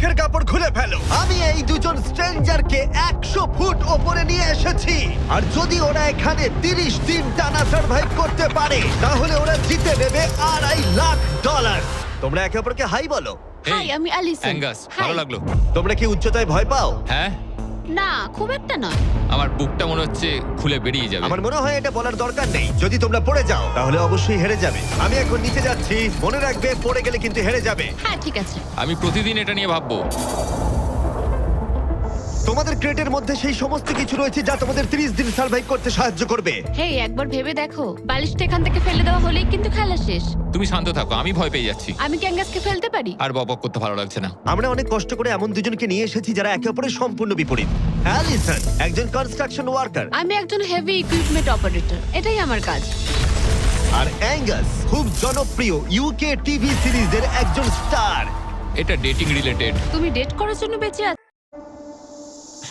মুখের কাপড় খুলে ফেলো। আমি এই দুজন স্ট্রেঞ্জারকে 100 ফুট ওপরে নিয়ে এসেছি, আর যদি ওরা এখানে 30 দিন টানা সার্ভাইভ করতে পারে তাহলে ওরা জিতে নেবে $2.5 লাখ। তোমরা একে অপরকে হাই বলো। হাই, আমি অ্যালিসন। অ্যাঙ্গাস, ভালো লাগলো। তোমরা কি উচ্চতায় ভয় পাও? হ্যাঁ, না, খুব একটা নয়। আমার বুকটা মনে হচ্ছে খুলে বেরিয়ে যাবে। আমার মনে হয় এটা বলার দরকার নেই। যদি তোমরা পড়ে যাও তাহলে অবশ্যই হেরে যাবে। আমি এখন নিচে যাচ্ছি, মনে রাখবে পড়ে গেলে কিন্তু হেরে যাবে। হ্যাঁ, ঠিক আছে। আমি প্রতিদিন এটা নিয়ে ভাববো। তোমাদের ক্রেটের মধ্যে সেই সমস্ত কিছু রয়েছে যা তোমাদের 30 দিন সার্ভাইভ করতে সাহায্য করবে। হেই, একবার ভেবে দেখো, বালিশটা এখান থেকে ফেলে দেওয়া হলেই কিন্তু খেলা শেষ। তুমি শান্ত থাকো, আমি ভয় পেয়ে যাচ্ছি। আমি ক্যাঙ্গাসকে ফেলতে পারি? আর বকবক করতে ভালো লাগছে না। আমরা অনেক কষ্ট করে এমন দুজনকে নিয়ে এসেছি যারা একে অপরের সম্পূর্ণ বিপরীত। অ্যালিসন একজন কনস্ট্রাকশন ওয়ার্কার, আমি একজন হেভি ইকুইপমেন্ট অপারেটর, এটাই আমার কাজ। আর অ্যাঙ্গাস খুব জনপ্রিয় ইউকে টিভি সিরিজের একজন স্টার। এটা ডেটিং রিলেটেড। তুমি ডেট করার জন্য বেঁচে আছো?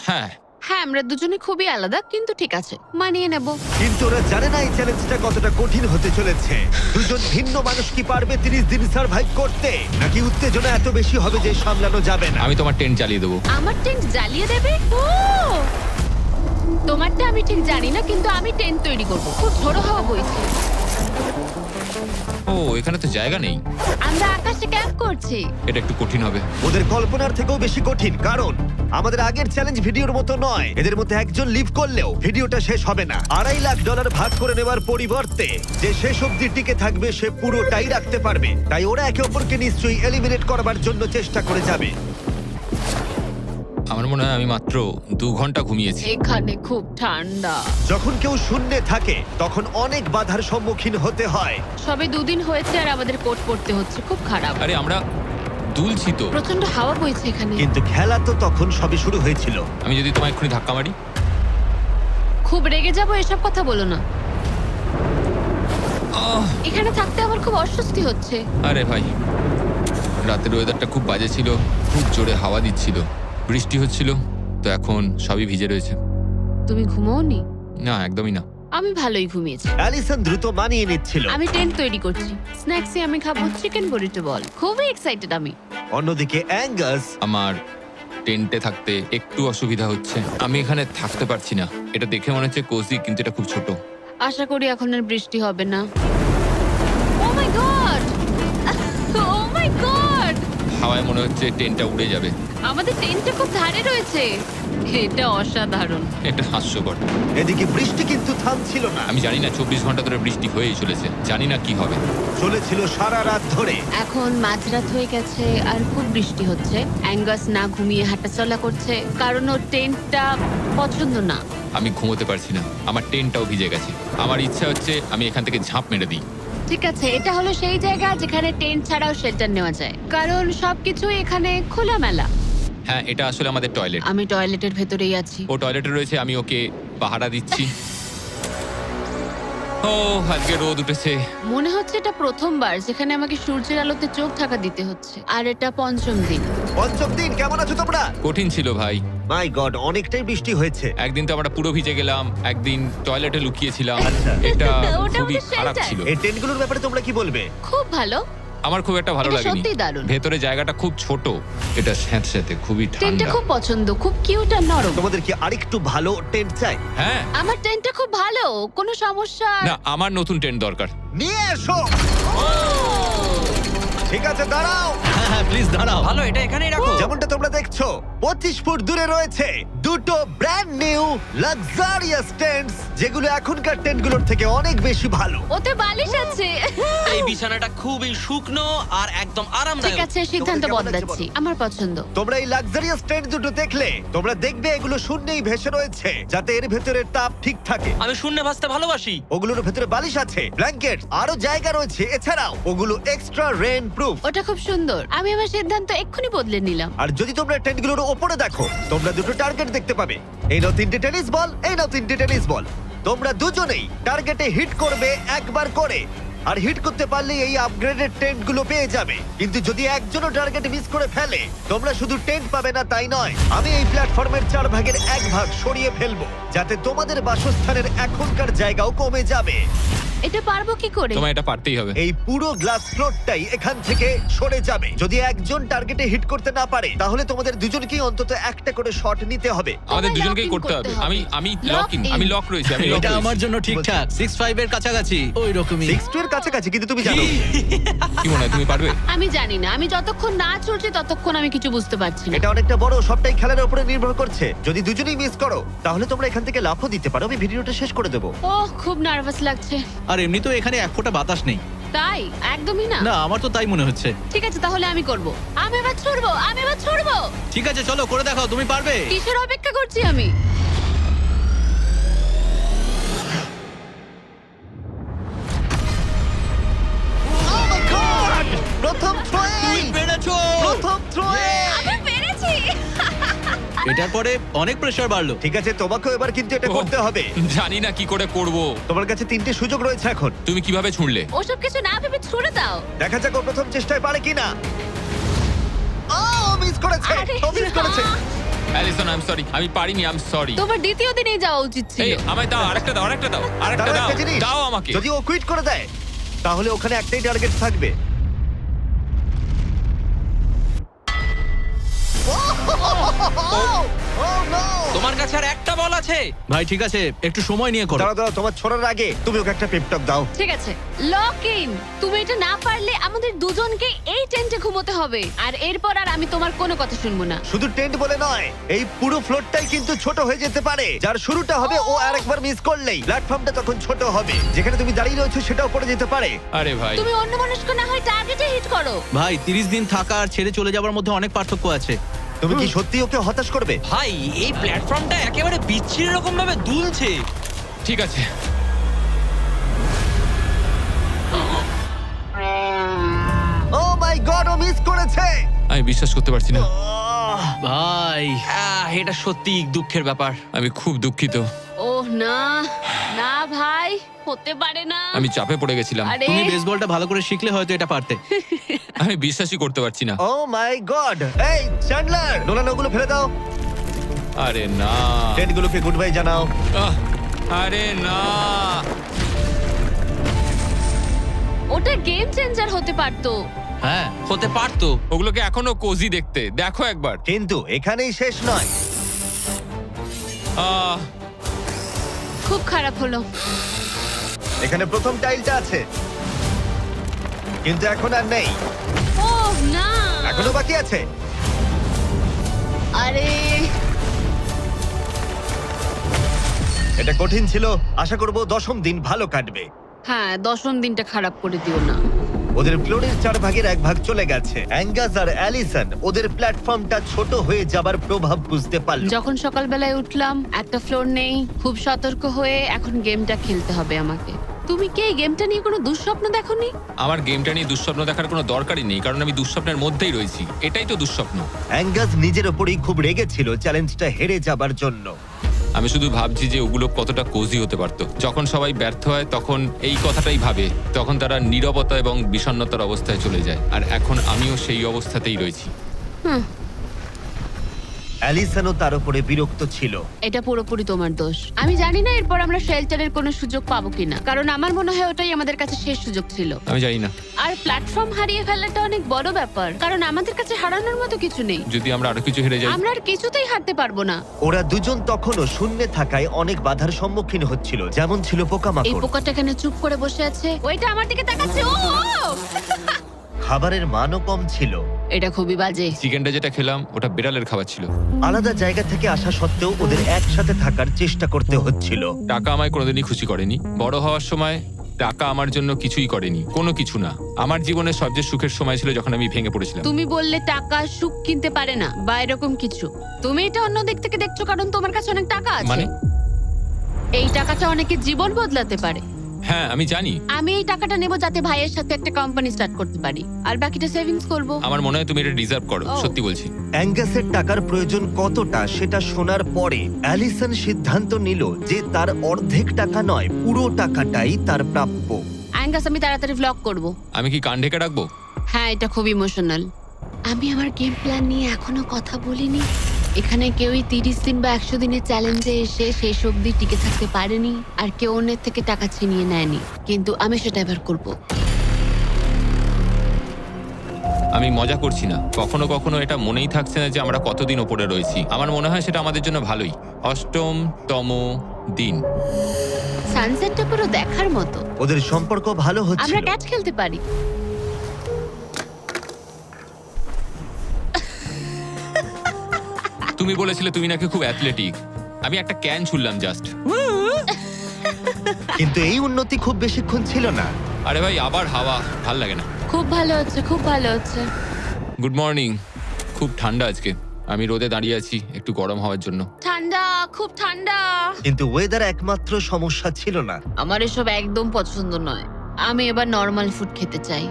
হ্যাঁ, হ্যাঁ, আমরা দুজনে খুবই আলাদা, কিন্তু ঠিক আছে, মানিয়ে নেব। কিন্তু ওরা জানে না এই চ্যালেঞ্জটা কতটা কঠিন হতে চলেছে। দুজন ভিন্ন মানুষ কি পারবে 30 দিন সার্ভাইভ করতে, নাকি উত্তেজনা এত বেশি হবে যে সামলানো যাবে না? আমি তোমার টেন্ট জ্বালিয়ে দেবো। আমার টেন্ট জ্বালিয়ে দেবে? ও, তোমারটা আমি ঠিক জানি না, কিন্তু আমি টেন্ট তৈরি করব। খুব ঝোড়ো হাওয়া বইছে। ও, এখানে তো জায়গা নেই। আমরা আকাশে ক্যাম্প করছি। এটা একটু কঠিন হবে। ওদের কল্পনার থেকেও বেশি কঠিন, কারণ আমাদের আগের চ্যালেঞ্জ ভিডিওর মতো নয়। এদের মধ্যে একজন লিভ করলেও ভিডিওটা শেষ হবে না। $2.5 লাখ ভাগ করে নেওয়ার পরিবর্তে যে শেষ অবধি টিকে থাকবে সে পুরোটাই রাখতে পারবে। তাই ওরা একে অপরকে নিশ্চয়ই এলিমিনেট করবার জন্য চেষ্টা করে যাবে। আমার মনে হয় আমি মাত্র 2 ঘন্টা ঘুমিয়েছি। এখানে খুব ঠান্ডা। যখন কেউ শূন্যে থাকে তখন অনেক বাধার সম্মুখীন হতে হয়। সবে 2 দিন হয়েছে আর আমাদের কোট পড়তে হচ্ছে, খুব খারাপ। আরে আমরা দুলছি তো। প্রচন্ড হাওয়া বইছে এখানে। কিন্তু খেলা তো তখন সবে শুরু হয়েছিল। আমি যদি তোমায় এক্ষুনি ধাক্কা মারি? খুব রেগে যাবো, এসব কথা বলো না। আহ! এখানে থাকতে আমার খুব অস্বস্তি হচ্ছে। আরে ভাই, রাতের ওয়েদারটা খুব বাজে ছিল, খুব জোরে হাওয়া দিচ্ছিল, বৃষ্টি হচ্ছিল, তো এখন সবই ভিজে রয়েছে। তুমি ঘুমোওনি? না, একদমই না। আমি ভালোই ঘুমিয়েছি। অ্যালিসন দ্রুত মানিয়ে নিচ্ছিল। আমি টেন্ট তৈরি করছি। স্ন্যাক্সে আমি খাবো চিকেন বুরিটো বল। খুবই এক্সাইটেড আমি। অন্যদিকে অ্যাঙ্গাস আমার টেন্টে থাকতে একটু অসুবিধা হচ্ছে। আমি এখানে থাকতে পারছি না। এটা দেখে মনে হচ্ছে কোজি, কিন্তু এটা খুব ছোট। আশা করি এখন আর বৃষ্টি হবে না। ও my God! O my god! হাওয়ায় মনে হচ্ছে টেন্টটা উড়ে যাবে। আমাদের টেন্টটা খুব ধারে রয়েছে। এটা অসাধারণ। এটা হাস্যকর। এদিকে বৃষ্টি কিন্তু থামছিল না। আমি জানি না, 24 ঘন্টা ধরে বৃষ্টি হয়েই চলেছে। জানি না কি হবে। চলেছিল সারা রাত ধরে। এখন মাঝরাত হয়ে গেছে আর খুব বৃষ্টি হচ্ছে। অ্যাঙ্গাস না ঘুমিয়ে হাঁটাচলা করছে, কারণ ওর টেন্টটা পছন্দ না। আমি ঘুমোতে পারছি না, আমার টেন্টটাও ভিজে গেছে। আমার ইচ্ছা হচ্ছে আমি এখান থেকে ঝাঁপ মেরে দিই। ঠিক আছে, এটা হলো সেই জায়গা যেখানে টেন্ট ছাড়াও শেল্টার নেওয়া যায়, কারণ সবকিছু এখানে খোলামেলা। হ্যাঁ, এটা আসলে আমাদের টয়লেট। আমি টয়লেটের ভেতরেই আছি। ও টয়লেটে রয়েছে, আমি ওকে পাহারা দিচ্ছি। ও, আজকে রোদ উঠেছে। মনে হচ্ছে এটা প্রথমবার যেখানে আমাকে সূর্যের আলোতে চোখ ঢাকা দিতে হচ্ছে, আর এটা 5ম দিন। পঞ্চম দিন, কেমন আছো তোমরা? কঠিন ছিল ভাই। মাই গড, অনেকটাই বৃষ্টি হয়েছে। একদিন তো আমরা পুরো ভিজে গেলাম, একদিন টয়লেটে লুকিয়েছিলাম। আচ্ছা। এটা ওটা খুবই আমাদের খারাপ shelter। ছিল। এই টেন্টগুলোর ব্যাপারে তোমরা কি বলবে? খুব ভালো। আমার খুব একটা ভালো এটা লাগেনি। সত্যিই দারুণ। ভেতরে জায়গাটা খুব ছোট, এটা স্যাঁতস্যাঁতে, খুবই টেন্টটা ঠান্ডা। খুব পছন্দ, খুব কিউট আর নরম। তোমাদের কি আরেকটু ভালো টেন্ট চাই? হ্যাঁ, আমার টেন্টটা খুব ভালো, কোনো সমস্যা। না, আমার নতুন টেন্ট দরকার। নিয়ে এসো। ঠিক আছে, দাঁড়াও। হ্যাঁ প্লিজ দাঁড়াও। ভালো, এটা এখানেই রাখো। যেমনটা তোমরা দেখছো 25 ফুট দূরে রয়েছে দুটো ব্র্যান্ড নিউ লাক্সারিয়াস টেন্টস, যেগুলো এখনকার টেন্টগুলোর থেকে অনেক বেশি ভালো। ওতে বালিশ আছে। এই বিছানাটা খুবই শুকনো আর একদম ঠিক আরামদায়ক। আছে, সিদ্ধান্ত তোমাদের কেমন লাগছে বদলাচ্ছি, বলো? আমার পছন্দ। তোমরা এই লাক্সারিয়াস টেন্ট দুটো দেখলে তোমরা দেখবে এগুলো শূন্যেই ভেসে রয়েছে, যাতে এর ভেতরে তাপ ঠিক থাকে। আমি শূন্যে ভাসতে ভালোবাসি। ওগুলোর ভেতরে বালিশ আছে, ব্ল্যাঙ্কেট, আরো জায়গা রয়েছে। এছাড়াও ওগুলো এক্সট্রা রেন প্রুফ। ওটা খুব সুন্দর। আমি আমার সিদ্ধান্ত এক্ষুনি বদলে নিলাম। আর যদি তোমরা টেন্টগুলোর ওপরে দেখো, তোমরা দুটো টার্গেট দেখতে পাবে। এই নাও 3টে টেনিস বল, এই নাও 3টে টেনিস বল। তোমরা দুজনেই টার্গেটে হিট করবে একবার করে, আর হিট করতে পারলে এই আপগ্রেডেড টেন্টগুলো পেয়ে যাবে। কিন্তু যদি একজনও টার্গেট মিস করে ফেলে, তোমরা শুধু টেন্ট পাবে না তাই নয়, আমি এই প্ল্যাটফর্মের 4 ভাগের 1 ভাগ সরিয়ে ফেলবো, যাতে তোমাদের বাসস্থানের এখনকার জায়গাও কমে যাবে। এটা পারবো কি করে? তোমায় এটা পারতেই হবে। এই পুরো গ্লাস ফ্লোরটাই এখান থেকে সরে যাবে। যদি একজন টার্গেটে হিট করতে না পারে তাহলে তোমাদের দুজনকেই অন্তত একটা করে শট নিতে হবে। আমাদের তোমায় দুজনকেই lock in করতে হবে। করতে আমি হবে। আমি Lock লক ইন, in। আমি লক রয়েছি, আমি lock এটা রয়েছি। আমার জন্য ঠিকঠাক 6-5 এর কাছাকাছি ওই রকমই। 6-2 এর কাছাকাছি, কিন্তু তুমি জানো কি মনে হয় তুমি পারবে? আমি জানি না, আমি যতক্ষণ না চলছে ততক্ষণ আমি কিছু বুঝতে পারছি না। এটা অনেকটা বড়, সবটাই খেলার উপরে নির্ভর করছে। যদি দুজনেই মিস করো তাহলে তোমরা এখান থেকে লাফও দিতে পারো। আমি ভিডিওটা শেষ করে দেবো। ওহ, খুব নার্ভাস লাগছে। আর এমনি তো এখানে এক ফোঁটা বাতাস নেই। তাই? একদমই না। না আমার তো তাই মনে হচ্ছে। ঠিক আছে, তাহলে আমি করব। আমি এবার ছুড়বো, আমি এবার ছুড়বো। ঠিক আছে চলো করে দেখাও, তুমি পারবে। কিসের অপেক্ষা করছি আমি? Oh my God! প্রথম তুমি থ্রোয়ে, পেরেছো। প্রথম থ্রোয়ে। আমি পেরেছি। এটার পরে অনেক প্রেসার বাড়লো। ঠিক আছে, তোমাকেও এবার কিন্তু এটা ওহ, করতে হবে। জানি না কি করে করব। তোমার কাছে 3টে সুযোগ রয়েছে এখন। তুমি কিভাবে ছুঁড়লে? ওসব কিছু না ভেবে ছুড়ে দাও। দেখা যাক ও প্রথম চেষ্টায় পারে কিনা। ও মিস করেছে, আরে ও মিস করেছে। না। অ্যালিসন, আই এম সরি, আমি পারিনি, আই এম সরি। তোমার দ্বিতীয় দিনেই যাওয়া উচিত ছিল। এই আমায় দাও, আরেকটা দাও, আরেকটা দাও, আরেকটা দাঁড়াও, দাও, একটা জিনিস। দাও আমাকে। যদি ও কুইট করে দেয় তাহলে ওখানে একটাই টার্গেট থাকবে। Oh, no! তোমার কাছে আর একটা বল আছে। ভাই ঠিক আছে একটু সময় নিয়ে করো। দাঁড়াও, দাঁড়াও, তোমার ছোড়ার আগে তুমি ওকে একটা পেপটক দাও। ঠিক আছে, লক ইন। তুমি এটা না পারলে আমাদের দুজনকে এই টেন্টে ঘুমোতে হবে। আর এরপর আর আমি তোমার কোনো কথা শুনবো না। শুধু টেন্ট বলে নয়, এই পুরো ফ্লোরটাই কিন্তু ছোট হয়ে যেতে পারে। যার শুরুটা হবে ও আরেকবার মিস করলেই প্ল্যাটফর্মটা তখন ছোট হবে। যেখানে তুমি দাঁড়িয়ে রয়েছো সেটাও পড়ে যেতে পারে। আরে ভাই, তুমি অন্য মনস্ক না হয় টার্গেটে হিট করো। ভাই 30 দিন থাকা আর ছেড়ে চলে যাওয়ার মধ্যে অনেক পার্থক্য আছে। তুমি কি সত্যি ওকে হতাশ করবে? ভাই এই প্ল্যাটফর্মটা একেবারে বিচ্ছিরি রকম ভাবে দুলছে। ঠিক আছে। ও মাই গড, ও মিস করেছে। আমি বিশ্বাস করতে পারছি না। ভাই এটা সত্যি দুঃখের ব্যাপার। আমি খুব দুঃখিত। ওহ না, না ভাই, হতে পারে না। আমি চাপে পড়ে গেছিলাম। আরে তুমি বেসবলটা ভালো করে শিখলে হয়তো এটা পারতে। আমি বিশ্বাসই করতে পারছি না। ও মাই গড। এই চ্যান্ডলার, নোলান ওগুলো ফেলে দাও। আরে না, টেন্টগুলোকে গুড বাই জানাও। আহ, আরে না। ওটা গেম চেঞ্জার হতে পারতো। হ্যাঁ হতে পারতো। ওগুলোকে এখনো কোজি দেখতে, দেখো একবার। কিন্তু এখানেই শেষ নয়। আহ, খুব খারাপ হলো। এখানে প্রথম টাইলটা আছে, কিন্তু এখন আর নেই। ওহ না। এখনো বাকি আছে। আরে এটা কঠিন ছিল। আশা করব 10ম দিন ভালো কাটবে। হ্যাঁ, 10ম দিনটা খারাপ করে দিও না। ওদের ফ্লোরের 4 ভাগের 1 ভাগ চলে গেছে। অ্যাঙ্গাস আর অ্যালিসন ওদের প্ল্যাটফর্মটা ছোট হয়ে যাবার প্রভাব বুঝতে পারল। যখন সকালবেলায় উঠলাম, একটা ফ্লোর নেই। খুব সতর্ক হয়ে এখন গেমটা খেলতে হবে আমাকে। তুমি কি এই গেমটা নিয়ে কোনো দুঃস্বপ্ন দেখোনি? আমার গেমটা নিয়ে দুঃস্বপ্ন দেখার কোনো দরকারই নেই, কারণ আমি দুঃস্বপ্নের মধ্যেই রয়েছি। এটাই তো দুঃস্বপ্ন। অ্যাঙ্গাস নিজের ওপরেই খুব রেগেছিল চ্যালেঞ্জটা হেরে যাবার জন্য। আমি শুধু ভাবছি যে ওগুলো কতটা কোজি হতে পারতো। যখন সবাই ব্যর্থ হয় তখন এই কথাটাই ভাবে, তখন তারা নীরবতা এবং বিষণ্ণতার অবস্থায় চলে যায়। আর এখন আমিও সেই অবস্থাতেই রয়েছি। অ্যালিসনও তার উপরে বিরক্ত ছিল। এটা পুরোপুরি তোমার দোষ। আমি জানি না এরপর আমরা শেল্টারের কোনো সুযোগ পাবো কিনা, কারণ আমার মনে হয় ওটাই আমাদের কাছে শেষ সুযোগ ছিল। আমি জানি না, আর প্ল্যাটফর্ম হারিয়ে ফেলাটা অনেক বড় ব্যাপার, কারণ আমাদের কাছে হারানোর মতো কিছু নেই। যদি আমরা আরো কিছু হেরে যাই। আমরা আর কিছুতেই হারতে পারবো না। ওরা দুজন তখনও শূন্যে থাকায় অনেক বাধার সম্মুখীন হচ্ছিল, যেমন ছিল এই পোকামাকড়। পোকাটা এখানে চুপ করে বসে আছে, ওইটা আমার দিকে তাকাচ্ছে। ও খাবারের মানও কম ছিল। এটা খুবই বাজে। চিকেনটা যেটা খেলাম ওটা বিড়ালের খাবার ছিল। আলাদা জায়গা থেকে আসা সত্ত্বেও ওদের একসাথে থাকার চেষ্টা করতে হচ্ছিল। টাকা আমায় কোনোদিনই খুশি করেনি। বড় হওয়ার সময় টাকা আমার জন্য কিছুই করেনি, কোনো কিছু না। আমার জীবনের সবচেয়ে সুখের সময় ছিল যখন আমি ভেঙে পড়েছিলাম। তুমি বললে টাকা সুখ কিনতে পারে না বা এরকম কিছু। তুমি এটা অন্য দিক থেকে দেখছো কারণ তোমার কাছে অনেক টাকা আছে। মানে? এই টাকাটা অনেকের জীবন বদলাতে পারে। হ্যাঁ আমি জানি। আমি এই টাকাটা নেব যাতে ভাইয়ের সাথে একটা কোম্পানি স্টার্ট করতে পারি, আর বাকিটা সেভিংস করব। আমার মনে হয় তুমি এটা ডিজার্ভ করো, ও। সত্যি বলছি। অ্যাঙ্গাসের টাকার প্রয়োজন কতটা সেটা শোনার পরে অ্যালিসন সিদ্ধান্ত নিল যে তার অর্ধেক টাকা নয়, পুরো টাকাটাই তার প্রাপ্য। অ্যাঙ্গাস, আমি তাড়াতাড়ি ভ্লগ করব। আমি কি কান ঢেকে রাখবো? হ্যাঁ, এটা খুব ইমোশনাল। আমি আমার গেম প্ল্যান নিয়ে এখনো কথা বলিনি। এখানে কেউই 30 দিন বা 100 দিনের চ্যালেঞ্জে এসে শেষ অবধি টিকে থাকতে পারেনি, আর কেউ অন্যের থেকে টাকা ছিনিয়ে নেয়নি। কিন্তু আমি সেটা এবার করব। আমি মজা করছি না, কখনো কখনো এটা মনেই থাকছে না যে আমরা কতদিন ওপরে রয়েছি। আমার মনে হয় সেটা আমাদের জন্য ভালোই। 8তম দিন। সানসেটটা পুরো দেখার মতো। ওদের সম্পর্ক ভালো আমরা হচ্ছিল। ক্যাচ খেলতে পারি। তুমি বলেছিলে তুমি নাকি খুব অ্যাথলেটিক। আমি একটা ক্যান ছুড়লাম জাস্ট। কিন্তু এই উন্নতি খুব বেশিক্ষণ ছিল না। আরে ভাই, আবার হাওয়া, ভাল লাগে না। খুব ভালো হচ্ছে, খুব ভালো হচ্ছে। Good morning. খুব ঠান্ডা আজকে। আমি রোদে দাঁড়িয়ে আছি একটু গরম হওয়ার জন্য। ঠান্ডা, খুব ঠান্ডা। কিন্তু ওয়েদার একমাত্র সমস্যা ছিল না। আমার এসব একদম পছন্দ নয়। আমি এবার নর্মাল ফুড খেতে চাই।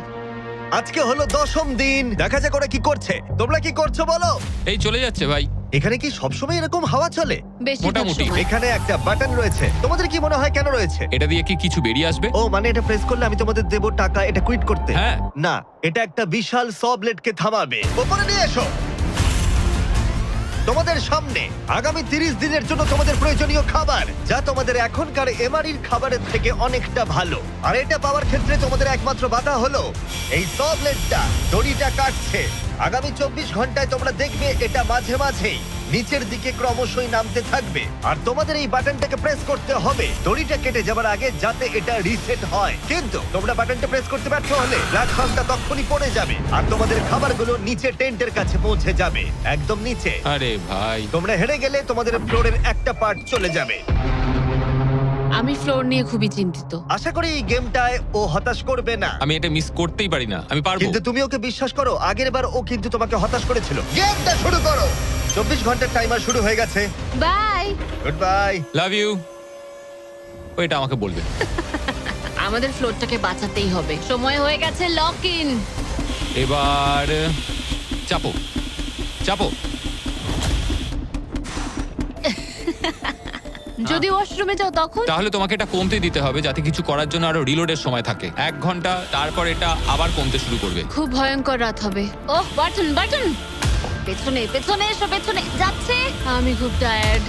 আজকে হলো 10ম দিন। দেখা যাক ওরা কি করছে। তোমরা কি করছো বলো? এই চলে যাচ্ছে ভাই। এখানে কি সবসময় এরকম হাওয়া চলে? বেশিরভাগ মোটামুটি। সময়। এখানে একটা বাটন রয়েছে। তোমাদের কি মনে হয় কেন রয়েছে? এটা দিয়ে কি কিছু বেরিয়ে আসবে? ও মানে এটা প্রেস করলে আমি তোমাদের দেবো টাকা এটা কুইট করতে? হ্যাঁ। না, এটা একটা বিশাল স ব্লেডকে থামাবে। উপরে নিয়ে এসো। তোমাদের সামনে আগামী 30 দিনের জন্য তোমাদের প্রয়োজনীয় খাবার, যা তোমাদের এখনকার এমআরইর খাবারের থেকে অনেকটা ভালো। আর এটা পাওয়ার ক্ষেত্রে তোমাদের একমাত্র বাধা হলো এই স ব্লেডটা দড়িটা কাটছে। আগামী 24 ঘন্টায় তোমরা দেখবে এটা মাঝে মাঝেই নিচের দিকে ক্রমশই নামতে থাকবে। আর তোমাদের এই বাটনটাকে প্রেস করতে হবে দড়িটা কেটে যাবার আগে, যাতে এটা রিসেট হয়। কিন্তু তোমরা বাটনটা প্রেস করতে ব্যর্থ হলে প্ল্যাটফর্মটা তখনই পড়ে যাবে আর তোমাদের খাবারগুলো নিচে টেন্টের কাছে পৌঁছে যাবে, একদম নিচে। আরে ভাই, তোমরা হেরে গেলে তোমাদের ফ্লোরের একটা পার্ট চলে যাবে। আমি ফ্লোর নিয়ে খুবই চিন্তিত। আশা করি এই গেমটায় ও হতাশ করবে না। আমি এটা মিস করতেই পারি না। আমি পারবো। কিন্তু তুমি ওকে বিশ্বাস করো, আগের বার ও কিন্তু তোমাকে হতাশ করেছিল। গেমটা শুরু করো। 24 ঘন্টার টাইমার শুরু হয়ে গেছে। Bye. Goodbye. Love you. ওইটা আমাকে বলবে। আমাদের ফ্লোরটাকে বাঁচাতেই হবে। সময় হয়ে গেছে লক ইন। এবার চাপো চাপো। যদি ওয়াশরুমে যাও তখন? তাহলে তোমাকে এটা কমতে দিতে হবে যাতে কিছু করার জন্য আরো রিলোডের সময় থাকে। 1 ঘন্টা, তারপর এটা আবার কমতে শুরু করবে। খুব ভয়ঙ্কর রাত হবে। ওহ, বাটন বাটন। পেছনে পেছনে এসো, পেছনে যাচ্ছে। আমি খুব টায়ার্ড।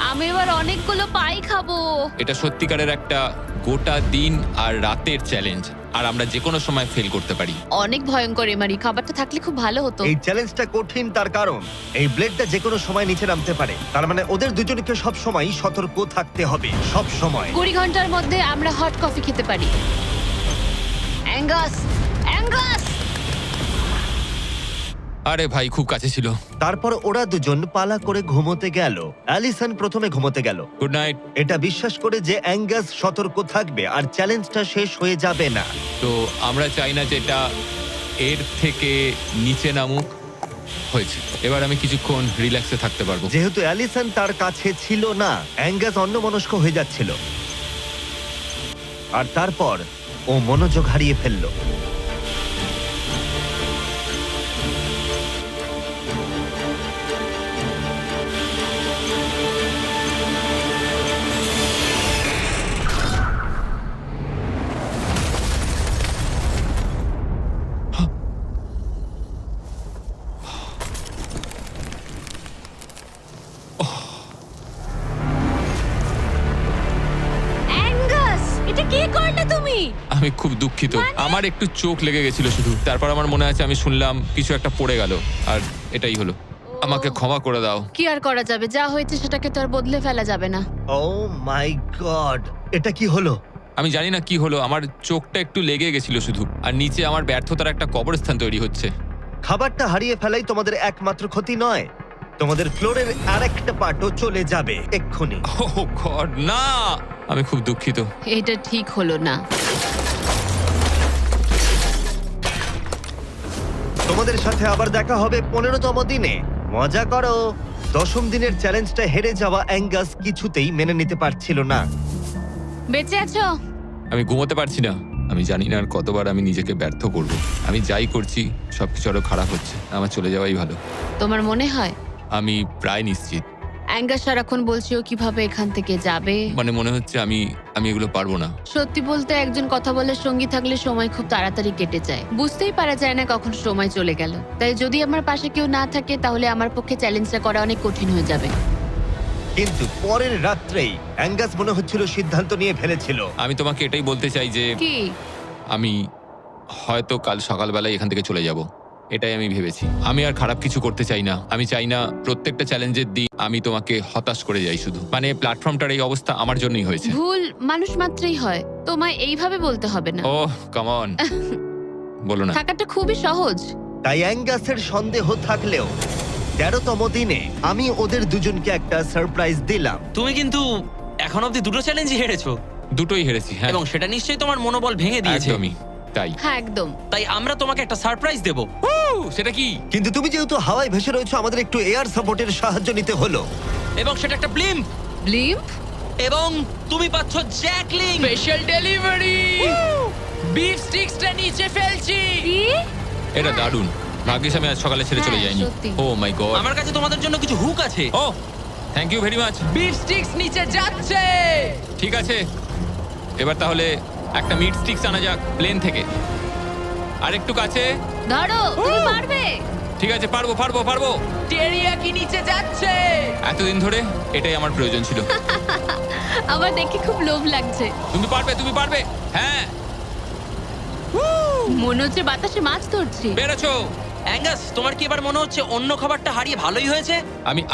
আমি এবার অনেকগুলো পাই খাবো। এটা সত্যিকারের একটা গোটা দিন আর রাতের চ্যালেঞ্জ, আর আমরা যে কোনো সময় ফেল করতে পারি। অনেক ভয়ঙ্কর এমারি। খাবারটা থাকলে খুব ভালো হতো। এই চ্যালেঞ্জটা কঠিন তার কারণ এই ব্লেডটা যে কোনো সময় নিচে নামতে পারে। তার মানে ওদের দুজনকে সব সময় সতর্ক থাকতে হবে, সব সময়। 20 ঘন্টার মধ্যে আমরা হট কফি খেতে পারি। Angus, Angus. আরে ভাই, খুব কাছে ছিল। তারপর ওরা দুজন পালা করে ঘুমোতে গেল। অ্যালিসন প্রথমে ঘুমোতে গেল, গুড নাইট। এটা বিশ্বাস করে যে অ্যাঙ্গাস সতর্ক থাকবে আর চ্যালেঞ্জটা শেষ হয়ে যাবে না। তো আমরা চাই না যে এটা এর থেকে নিচে নামুক। হয়েছে, এবার আমি কিছুক্ষণ রিল্যাক্সে থাকতে পারবো। যেহেতু অ্যালিসন তার কাছে ছিল না, অ্যাঙ্গাস অন্যমনস্ক হয়ে যাচ্ছিল। আর তারপর ও মনোযোগ হারিয়ে ফেললো। অ্যাঙ্গাস, এটা কি করলে তুমি? আমি খুব দুঃখিত। আমার একটু চোখ লেগে গেছিল শুধু। তারপর আমার মনে আছে আমি শুনলাম কিছু একটা পড়ে গেল, আর এটাই হলো। আমাকে ক্ষমা করে দাও। কি আর করা যাবে? যা হয়েছে সেটাকে তো আর বদলে ফেলা যাবে না। ও মাই গড, এটা কি হলো? আমি জানি না কি হলো, আমার চোখটা একটু লেগে গেছিল শুধু, আর নিচে আমার ব্যর্থতার একটা কবরস্থান তৈরি হচ্ছে। খাবারটা হারিয়ে ফেলাই তোমাদের একমাত্র ক্ষতি নয়, তোমাদের ফ্লোরের আরেকটা পার্টও চলে যাবে এক্ষুনি। ও গড, না! আমি খুব দুঃখিত। এটা ঠিক হলো না। তোমাদের সাথে আবার দেখা হবে 15তম দিনে। মজা করো। 10ম দিনের চ্যালেঞ্জটা হেরে যাওয়া অ্যাঙ্গাস কিছুতেই মেনে নিতে পারছিল না। বেঁচে আছো? আমি ঘুমোতে পারছি না। আমি জানি না আর কতবার আমি নিজেকে ব্যর্থ করব। আমি যাই করছি সবকিছু আরো খারাপ হচ্ছে। আমার চলে যাওয়াই ভালো। তোমার মনে হয়? আমি প্রায় নিশ্চিত। অ্যাঙ্গাস সারাক্ষণ বলছি ও কিভাবে এখান থেকে যাবে। মানে মনে হচ্ছে আমি এগুলো পারবো না। সত্যি বলতে একজন কথা বলার সঙ্গী থাকলে সময় খুব তাড়াতাড়ি কেটে যায়, বুঝতেই পারা যায় না কখন সময় চলে গেল। তাই যদি আমার পাশে কেউ না থাকে তাহলে আমার পক্ষে চ্যালেঞ্জটা করা অনেক কঠিন হয়ে যাবে। কিন্তু পরের রাত্রেই অ্যাঙ্গাস মনে হচ্ছিল সিদ্ধান্ত নিয়ে ফেলেছিল। আমি তোমাকে এটাই বলতে চাই যে কি? আমি হয়তো কাল সকালবেলায় এখান থেকে চলে যাব, এটাই আমি ভেবেছি। আমি আর খারাপ কিছু করতে চাই না। আমি চাই না প্রত্যেকটা চ্যালেঞ্জের দিন আমি তোমাকে হতাশ করে যাই শুধু। মানে প্ল্যাটফর্মটার এই অবস্থা আমার জন্যই হয়েছে। ভুল মানুষ মাত্রই হয়, তোমায় এইভাবে বলতে হবে না। ও কাম অন, বলো না। থাকাটা খুবই সহজ। তাই অ্যাঙ্গাসের সন্দেহ থাকলেও 13তম দিনে আমি ওদের দুজনকে একটা সারপ্রাইজ দিলাম। তুমি কিন্তু এখন অব্দি দুটো চ্যালেঞ্জই হেরেছো, দুটোই হেরেছি, হ্যাঁ এবং সেটা নিশ্চয়ই তোমার মনোবল ভেঙে দিয়েছে। একদমই তাই। হ্যাঁ একদম। তাই আমরা তোমাকে একটা সারপ্রাইজ দেব। সেটা কি? কিন্তু তুমি যেহেতু হাওয়ায় ভেসে রয়েছো, আমাদের একটু এয়ার সাপোর্টের সাহায্য নিতে হলো। এবং সেটা একটা ব্লিম্প। ব্লিম্প? এবং তুমি পাচ্ছ জ্যাকলিং। স্পেশাল ডেলিভারি, বিফ স্টিক্সটা নিচে ফেলছি। কি? এটা দারুণ। ভাগ্যিস আমি আজ সকালে ছেড়ে চলে হ্যাঁ, যাইনি। সত্যি। Oh my God. আমার কাছে তোমাদের জন্য কিছু হুক আছে। Oh thank you very much. Beef sticks নিচে যাচ্ছে। ঠিক আছে, এবার তাহলে একটা মিট স্টিক্স আনা যাক প্লেন থেকে। আর একটু কাছে। ধরো, তুমি পারবে। ঠিক আছে, পারবো পারবো পারবো। টেরিয়াকি নিচে যাচ্ছে। এতদিন ধরে এটাই আমার প্রয়োজন ছিল। আমার দেখে খুব লোভ লাগছে। তুমি পারবে, তুমি পারবে। হ্যাঁ, মনে হচ্ছে বাতাসে মাছ ধরছি। পেরেছো। অ্যাঙ্গাস, তোমার কি এবার মনে হচ্ছে অন্য খাবারটা হারিয়ে ভালোই হয়েছে?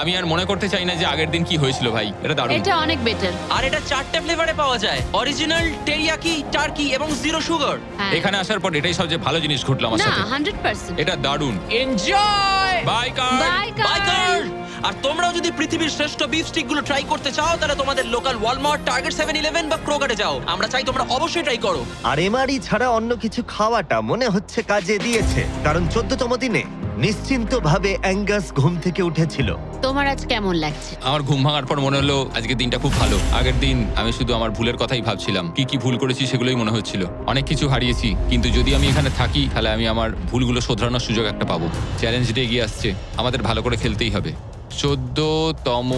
আমি আর মনে করতে চাই না যে আগের দিন কি হয়েছিল ভাই। এটা দারুণ। এটা অনেক বেটার। আর এটা 4টে ফ্লেভারে পাওয়া যায়, অরিজিনাল, টেরিয়াকি, টার্কি এবং জিরো সুগার। হ্যাঁ। এখানে আসার পর এটাই সবচেয়ে ভালো জিনিস ঘটলো আমার না, সাথে। 100%। এটা দারুণ। Enjoy. Bye car. Bye biker! আর তোমরাও যদি পৃথিবীর শ্রেষ্ঠ বিফ স্টিক গুলো ট্রাই করতে চাও, তাহলে তোমাদের লোকাল ওয়ালমার্ট, টার্গেট 7-11 বা ক্রোগারে যাও। আমরা চাই তোমরা অবশ্যই ট্রাই করো। আর এমআরই ছাড়া অন্য কিছু খাওয়াটা মনে হচ্ছে কাজে দিয়েছে, কারণ 14তম দিনে নিশ্চিন্তভাবে অ্যাঙ্গাস ঘুম থেকে উঠেছিল। তোমার আজ কেমন লাগছে? আমার ঘুম ভাঙার পর মনে হলো আজকের দিনটা খুব ভালো। আগের দিন আমি শুধু আমার ভুলের কথাই ভাবছিলাম, কি কি ভুল করেছি সেগুলোই মনে হচ্ছিল। অনেক কিছু হারিয়েছি, কিন্তু যদি আমি এখানে থাকি তাহলে আমি আমার ভুলগুলো শোধরানোর সুযোগ একটা পাবো। চ্যালেঞ্জটা এগিয়ে আসছে, আমাদের ভালো করে খেলতেই হবে। 14তম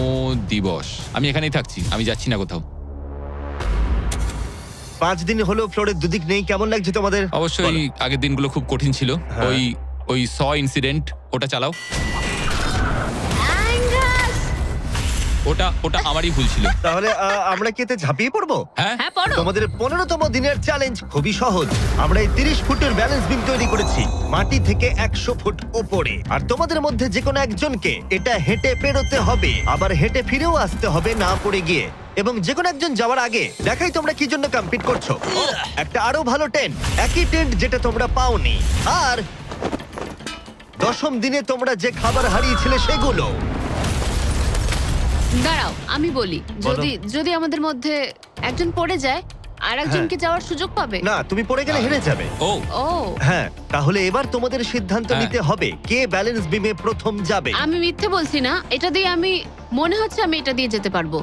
দিবস। আমি এখানেই থাকছি, আমি যাচ্ছি না কোথাও। 5 দিন হলো ফ্লোরের দুদিক নেই, কেমন লাগছে তোমাদের? অবশ্যই বলো। আগের দিনগুলো খুব কঠিন ছিল। হ্যাঁ। ওই ইনসিডেন্ট, ওটা চালাও। অ্যাঙ্গাস! ওটা আমারই ভুল ছিল। তাহলে আমরা কি এতে ঝাঁপিয়ে পড়বো? হ্যাঁ, হ্যাঁ, পড়ো। তোমাদের 15তম দিনের চ্যালেঞ্জ খুবই সহজ। আমরা এই 30 ফুটের ব্যালেন্স বিম তৈরি করেছি মাটি থেকে 100 ফুট ওপরে। আর তোমাদের মধ্যে যে কোনো একজনকে এটা হেঁটে পেরোতে হবে, আবার হেঁটে ফিরেও আসতে হবে না পড়ে গিয়ে। এবং যে কোনো একজন যাওয়ার আগে দেখাই তোমরা কি জন্য কম্পিট করছো। একটা আরো ভালো টেন্ট, একই টেন্ট যেটা তোমরা পাওনি। আর 10ম দিনে তোমরা যে খাবার হারিয়েছিলে সেগুলো। দাঁড়াও, আমি বলি, যদি আমাদের মধ্যে একজন পড়ে যায় আর একজনকে যাওয়ার সুযোগ পাবে। না, তুমি পড়ে গেলে হেরে যাবে। ও ও, হ্যাঁ, তাহলে এবার তোমাদের সিদ্ধান্ত হ্যাঁ। নিতে হবে কে ব্যালেন্স বিমে প্রথম যাবে। আমি মিথ্যে বলছি না, এটা দিয়ে আমি মনে হচ্ছে আমি এটা দিয়ে যেতে পারবো।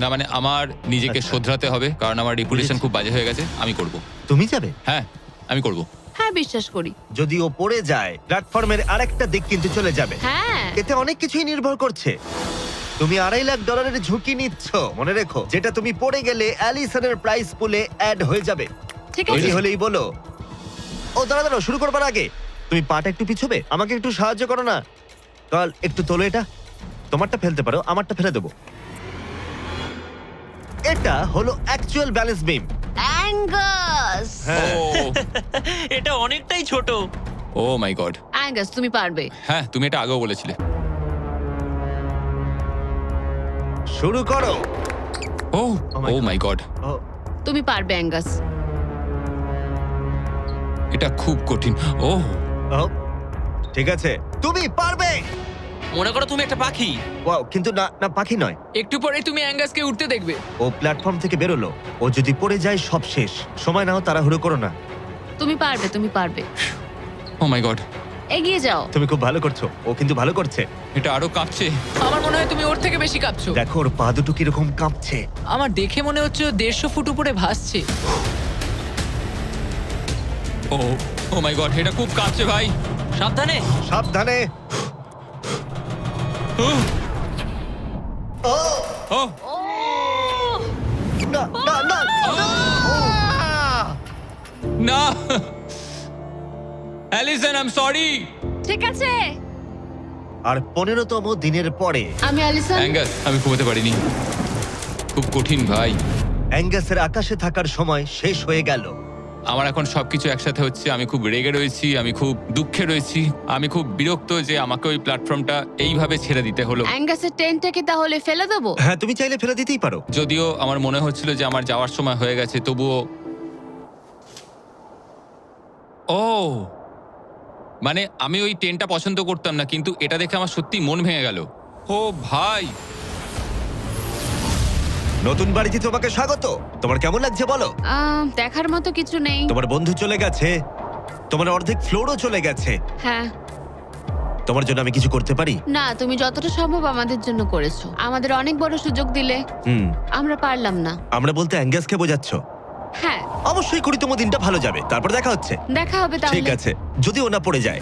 না, মানে আমার নিজেকে আচ্ছা। শোধরাতে হবে, কারণ আমার রেপুটেশন খুব বাজে হয়ে গেছে। আমি করব। তুমি যাবে? হ্যাঁ, আমি করব। হ্যাঁ, বিশ্বাস করি। যদি ও পড়ে যায়, প্ল্যাটফর্মের আরেকটা দিক কিন্তু চলে যাবে। হ্যাঁ, এতে অনেক কিছুই নির্ভর করছে। তুমি $2.5 লাখ ঝুঁকি নিচ্ছ, মনে রেখো, যেটা তুমি পড়ে গেলে অ্যালিসনের প্রাইস পুলে অ্যাড হয়ে যাবে। ঠিক তৈরি আছে। হলেই বলো। ও দাঁড়াও, শুরু করবার আগে তুমি পাটা একটু পিছবে, আমাকে একটু সাহায্য করো না। কাল একটু তোলো এটা। তোমারটা ফেলতে পারো, আমারটা ফেলে দেবো। এটা হলো অ্যাকচুয়াল ব্যালেন্স বিম। অ্যাঙ্গাস! হ্যাঁ, এটা অনেকটাই ছোট। ও মাই গড। অ্যাঙ্গাস, তুমি পারবে। হ্যাঁ, তুমি এটা আগেও বলেছিলে। শুরু করো। Oh Oh my oh God. My God, oh, তুমি পারবে অ্যাঙ্গাস। এটা খুব কঠিন। ও ও, ঠিক আছে, তুমি পারবে। মনে করো তুমি একটা পাখি। ওয়াও, কিন্তু না না, পাখি নয়। একটু পরে তুমি অ্যাঙ্গাসকে উঠতে দেখবে। ও প্ল্যাটফর্ম থেকে বেরোলো, ও যদি পড়ে যায় সব শেষ। সময় নাও, তাড়াহুড়ো করো না। তুমি পারবে, তুমি পারবে। ও মাই গড, এগিয়ে যাও। তুমি খুব ভালো করছো, ও কিন্তু ভালো করছে। এটা আরো কাঁপছে। আমার মনে হয় তুমি ওর থেকে বেশি কাঁপছো। দেখো ওর পা দুটো কিরকম কাঁপছে। আমার দেখে মনে হচ্ছে ও 150 ফুট উপরে ভাসছে। ও মাই গড, এটা খুব কাঁপছে ভাই। সাবধানে। সাবধানে। ও ও না না না না! না অ্যালিসন আই এম সরি। ঠিক আছে, আর 15তম দিনের পরে আমি অ্যালিসন। অ্যাঙ্গাস আমি ঘুমোতে পারিনি, খুব কঠিন ভাই। অ্যাঙ্গাসের আকাশে থাকার সময় শেষ হয়ে গেল। আমার এখন সবকিছু একসাথে হচ্ছে। আমি খুব রেগে রয়েছি, আমি খুব দুঃখে রয়েছি, আমি খুব বিরক্ত যে আমাকে ওই প্ল্যাটফর্মটা এইভাবে ছেড়ে দিতে হলো। অ্যাঙ্গাসের টেন্টটাকে তাহলে ফেলে দেবো? হ্যাঁ, তুমি চাইলে ফেলে দিতেই পারো। যদিও আমার মনে হচ্ছিল যে আমার যাওয়ার সময় হয়ে গেছে, তবুও ও মানে আমি ওই টেনটা পছন্দ করতাম না, কিন্তু এটা দেখে আমার সত্যি মন ভেঙে গেল। ও ভাই, নতুন বাড়িতে তোমাকে স্বাগত। তোমার কেমন লাগছে বলো? দেখার মতো কিছু নেই। তোমার বন্ধু চলে গেছে, তোমার অর্ধেক ফ্লোরও চলে গেছে। হ্যাঁ, তোমার জন্য আমি কিছু করতে পারি? না, তুমি যতটা সম্ভব আমাদের জন্য করেছো। আমাদের অনেক বড় সুযোগ দিলে, হুম, আমরা পারলাম না। আমরা বলতে অ্যাঙ্গাসকে বোঝাচ্ছ? হ্যাঁ, অবশ্যই 20তম দিনটা ভালো যাবে, তারপর দেখা হচ্ছে। দেখা হবে ঠিক তাহলে। আছে, যদি ওনা পড়ে যায়।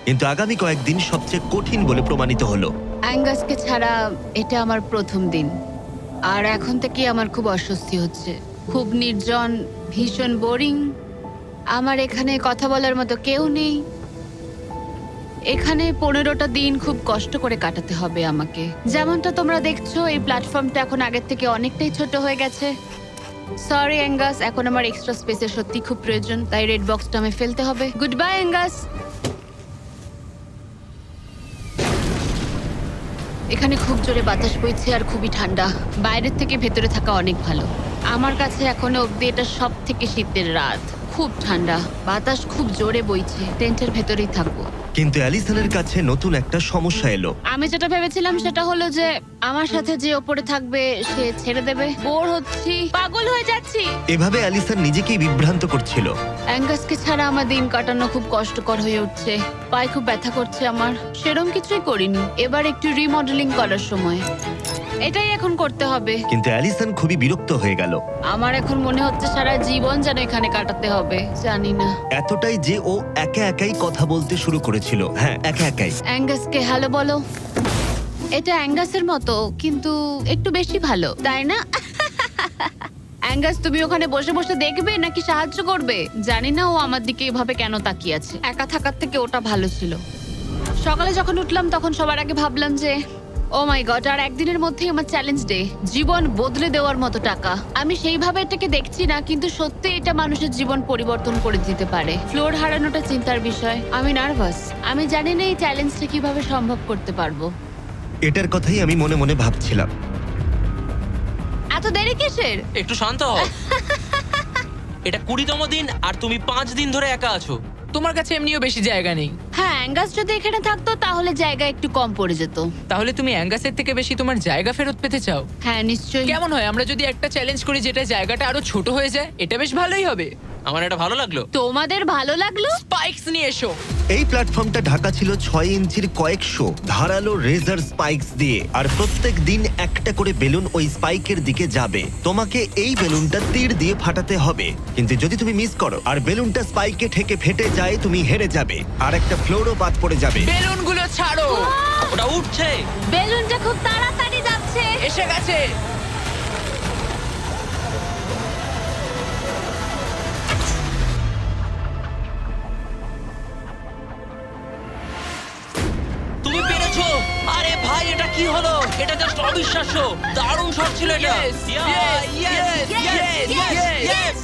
কিন্তু আগামী কয়েকদিন সবচেয়ে কঠিন বলে প্রমাণিত হলো। অ্যাঙ্গাসকে ছাড়া এটা আমার প্রথম দিন, আর এখন থেকে আমার খুব অস্বস্তি হচ্ছে। খুব নির্জন, ভীষণ বোরিং। আমার এখানে কথা বলার মতো কেউ নেই। এখানে 15টা দিন খুব কষ্ট করে কাটাতে হবে আমাকে। যেমনটা তোমরা দেখছো, এই প্ল্যাটফর্মটা এখন আগের থেকে অনেকটাই ছোট হয়ে গেছে। সরি অ্যাঙ্গাস, এখন আমার এক্সট্রা স্পেসের সত্যি খুব প্রয়োজন, তাই রেড বক্সটা আমি ফেলতে হবে। Good bye Angus. এখানে খুব জোরে বাতাস বইছে আর খুবই ঠান্ডা। বাইরের থেকে ভেতরে থাকা অনেক ভালো। আমার কাছে এখনো অব্দি এটা সব থেকে শীতের রাত। খুব ঠান্ডা, বাতাস খুব জোরে বইছে। টেন্টের ভেতরেই থাকবো। কিন্তু অ্যালিসনের কাছে নতুন একটা সমস্যা এলো। আমি যেটা ভেবেছিলাম সেটা হলো যে আমার সাথে যে ওপরে থাকবে সে ছেড়ে দেবে। বোর হচ্ছি, পাগল হয়ে যাচ্ছি। এভাবে অ্যালিসন নিজেকেই বিভ্রান্ত করছিল। অ্যাঙ্গাসকে ছাড়া আমার দিন কাটানো খুব কষ্টকর হয়ে উঠছে। পায়ে খুব ব্যথা করছে আমার। সেরম কিছুই করিনি। এবার একটু রিমডেলিং করার সময়। এটাই এখন করতে হবে। কিন্তু অ্যালিসন খুবই বিরক্ত হয়ে গেল। আমার এখন মনে হচ্ছে সারা জীবন যেন এখানে কাটাতে হবে। জানি না। এতটাই যে ও একা একাই কথা বলতে শুরু করেছিল। হ্যাঁ, একা একাই। অ্যাঙ্গাসকে হ্যালো বলো। এটা অ্যাঙ্গাসের মতো, কিন্তু একটু বেশি ভালো, তাই না? অ্যাঙ্গাস, তুমি ওখানে বসে বসে দেখবে নাকি সাহায্য করবে? জানি না ও আমার দিকে এভাবে কেন তাকিয়ে আছে। একা থাকার থেকে ওটা ভালো ছিল। সকালে যখন উঠলাম তখন সবার আগে ভাবলাম যে ও মাই গড, আর একদিনের মধ্যেই আমার চ্যালেঞ্জ ডে। জীবন বদলে দেওয়ার মতো টাকা। আমি সেইভাবে এটাকে দেখছি না, কিন্তু সত্যি এটা মানুষের জীবন পরিবর্তন করে দিতে পারে। ফ্লোর হারানোটা চিন্তার বিষয়। আমি নার্ভাস। আমি জানি না এই চ্যালেঞ্জটা কিভাবে সম্ভব করতে পারবো। এটার কথাই আমি মনে মনে ভাবছিলাম। এত দেরি কিসের? একটু শান্ত হও। এটা 20তম দিন আর তুমি 5 দিন ধরে একা আছো। তোমার কাছে এমনিও বেশি জায়গা নেই, হ্যাঁ, অ্যাঙ্গাস যদি এখানে থাকতো তাহলে জায়গা একটু কম পড়ে যেত। তাহলে তুমি অ্যাঙ্গাসের থেকে বেশি তোমার জায়গা ফেরত পেতে চাও? হ্যাঁ, নিশ্চয়ই। কেমন হয় আমরা যদি একটা চ্যালেঞ্জ করি যেটা জায়গাটা আরো ছোট হয়ে যায়? এটা বেশ ভালোই হবে। আমার এটা ভালো লাগলো। তোমাদের ভালো লাগলো? স্পাইকস নিয়ে এসো। এই প্ল্যাটফর্মটা ঢাকা ছিল 6 ইঞ্চির কয়েকশো ধারালো রেজার স্পাইকস দিয়ে। আর প্রত্যেক দিন একটা করে বেলুন ওই স্পাইকের দিকে যাবে। তোমাকে এই বেলুনটা তীর দিয়ে ফাটাতে হবে, কিন্তু যদি তুমি মিস করো আর বেলুনটা স্পাইকে ঠেকে ফেটে যায়, তুমি হেরে যাবে আর একটা ফ্লোরও বাদ পড়ে যাবে। বেলুনগুলো ছাড়ো। ওটা উঠছে। বেলুনটা খুব তাড়াতাড়ি যাচ্ছে। এসে গেছে। তুমি পেরেছো। আরে ভাই, এটা কি হলো? এটা জাস্ট অবিশ্বাস্য। দারুণ শট ছিল এটা। Yes, Yeah, yes, yes, yes, yes.